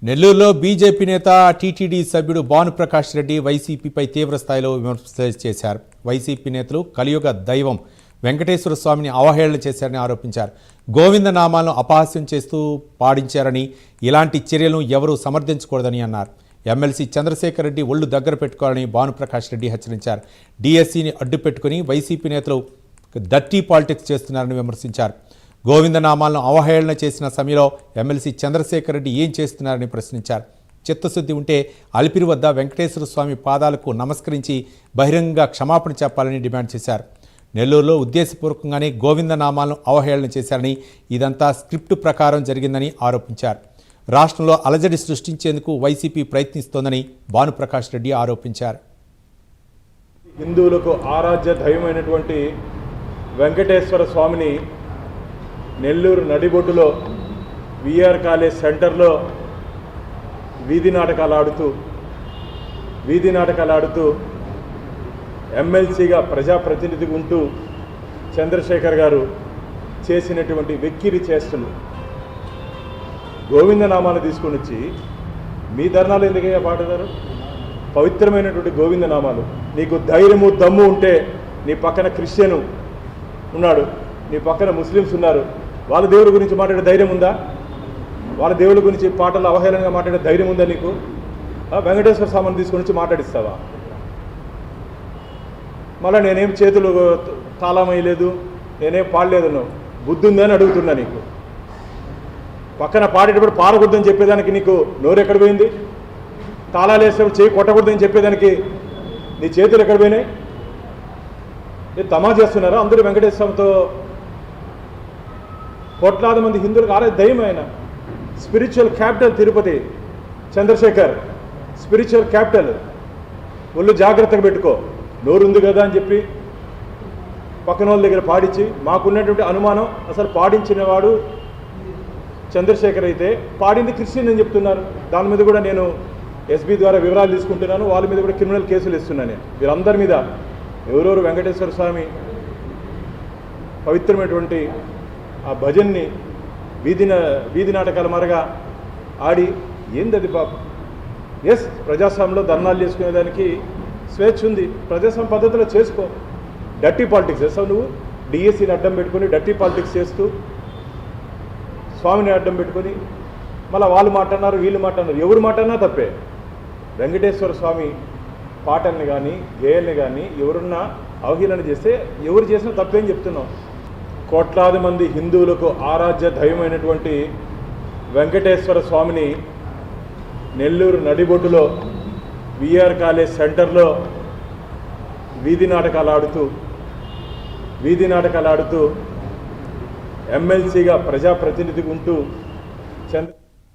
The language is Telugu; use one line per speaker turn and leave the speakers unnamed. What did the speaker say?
నెల్లూరులో బీజేపీ నేత టీటీడీ సభ్యుడు భానుప్రకాష్ రెడ్డి వైసీపీపై తీవ్ర స్థాయిలో విమర్శలు చేశారు. వైసీపీ నేతలు కలియుగ దైవం వెంకటేశ్వర స్వామిని అవహేళన చేశారని ఆరోపించారు. గోవింద నామాలను అపహాస్యం చేస్తూ పాడించారని, ఇలాంటి చర్యలను ఎవరూ సమర్థించకూడదని అన్నారు. ఎమ్మెల్సీ చంద్రశేఖర్ రెడ్డి ఒళ్ళు దగ్గర పెట్టుకోవాలని భానుప్రకాష్ రెడ్డి హెచ్చరించారు. డీఎస్సీని అడ్డుపెట్టుకుని వైసీపీ నేతలు డర్టీ పాలిటిక్స్ చేస్తున్నారని విమర్శించారు. గోవిందనామాలను అవహేళన చేసిన సమయంలో ఎమ్మెల్సీ చంద్రశేఖర్ రెడ్డి ఏం చేస్తున్నారని ప్రశ్నించారు. చిత్తశుద్ధి ఉంటే అలిపిరి వద్ద వెంకటేశ్వర స్వామి పాదాలకు నమస్కరించి బహిరంగంగా క్షమాపణ చెప్పాలని డిమాండ్ చేశారు. నెల్లూరులో ఉద్దేశపూర్వకంగానే గోవిందనామాలను అవహేళన చేశారని, ఇదంతా స్క్రిప్టు ప్రకారం జరిగిందని ఆరోపించారు. రాష్ట్రంలో అలజడి సృష్టించేందుకు వైసీపీ ప్రయత్నిస్తోందని భానుప్రకాష్ రెడ్డి ఆరోపించారు.
హిందువులకు ఆరాధ్య దైవమైనటువంటి వెంకటేశ్వర స్వామిని నెల్లూరు నడిబొడ్డులో విఆర్ కాలేజ్ సెంటర్లో వీధి నాటకాలు ఆడుతూ ఎమ్మెల్సీగా ప్రజాప్రతినిధిగా ఉంటూ చంద్రశేఖర్ గారు చేసినటువంటి వెక్కిరి చేష్టలు, గోవిందనామాలు తీసుకొని వచ్చి మీ ధర్నాలు ఎందుకయ్యా పాడతారు? పవిత్రమైనటువంటి గోవిందనామాలు. నీకు ధైర్యము దమ్ము ఉంటే నీ పక్కన క్రిస్టియను ఉన్నాడు, నీ పక్కన ముస్లిమ్స్ ఉన్నారు, వాళ్ళ దేవుడి గురించి మాట్లాడే ధైర్యం ఉందా? వాళ్ళ దేవుడి గురించి పాటలు అవహేళనగా మాట్లాడే ధైర్యం ఉందా నీకు? వెంకటేశ్వర స్వామిని తీసుకొని వచ్చి మాట్లాడిస్తావా? మళ్ళీ నేనేం చేతులు తాళమయ్యలేదు, నేనేం పాడలేదు, నువ్వు బుద్ధి ఉందని అడుగుతున్నా. నీకు పక్కన పాడేటప్పుడు పాడకూడదని చెప్పేదానికి నీకు నోరు ఎక్కడ పోయింది? తాళాలు వేసేటప్పుడు చేయి కొట్టకూడదని చెప్పేదానికి నీ చేతులు ఎక్కడ పోయినాయి? తమా చేస్తున్నారా అందరూ? వెంకటేశ్వర స్వామితో కోట్లాది మంది హిందువులకు ఆరాధ్య దైవం ఆయన. Spiritual capital Tirupati, Chandrashekhar spiritual capital. ఒళ్ళు జాగ్రత్తగా పెట్టుకో. నోరు ఉంది కదా అని చెప్పి పక్కన వాళ్ళ దగ్గర పాడించి, మాకున్నటువంటి అనుమానం అసలు పాడించిన వాడు చంద్రశేఖర్ అయితే పాడింది క్రిస్టియన్ అని చెప్తున్నారు. దాని మీద కూడా నేను ఎస్బీ ద్వారా వివరాలు తీసుకుంటున్నాను. వాళ్ళ మీద కూడా క్రిమినల్ కేసులు ఇస్తున్నాను. నేను వీరందరి మీద ఎవరెవరు వెంకటేశ్వర స్వామి పవిత్రమైనటువంటి ఆ భజన్ని వీధి నాటకాల మారగా ఆడి ఏంది అది పాప? ఎస్, ప్రజాస్వామ్యంలో ధర్నాలు చేసుకునేదానికి స్వేచ్ఛ ఉంది, ప్రజాస్వామ్య పద్ధతిలో చేసుకో. డర్టీ పాలిటిక్స్ చేస్తావు నువ్వు. డిఎస్సీని అడ్డం పెట్టుకొని డర్టీ పాలిటిక్స్ చేస్తూ స్వామిని అడ్డం పెట్టుకొని మళ్ళీ వాళ్ళు మాట్లాడినారు, వీళ్ళు మాట్లాడినారు. ఎవరు మాట్లాడినా తప్పే. వెంకటేశ్వర స్వామి పాటల్ని కానీ గేయాల్ని కానీ ఎవరున్నా అవహేళన చేస్తే ఎవరు చేసినా తప్పేం చెప్తున్నాం. కోట్లాది మంది హిందువులకు ఆరాధ్య దైవమైనటువంటి వెంకటేశ్వర స్వామిని నెల్లూరు నడిబొడ్డులో విఆర్ కాలేజ్ సెంటర్లో వీధి నాటకాలు ఆడుతూ ఎమ్మెల్సీగా ప్రజాప్రతినిధిగా ఉంటూ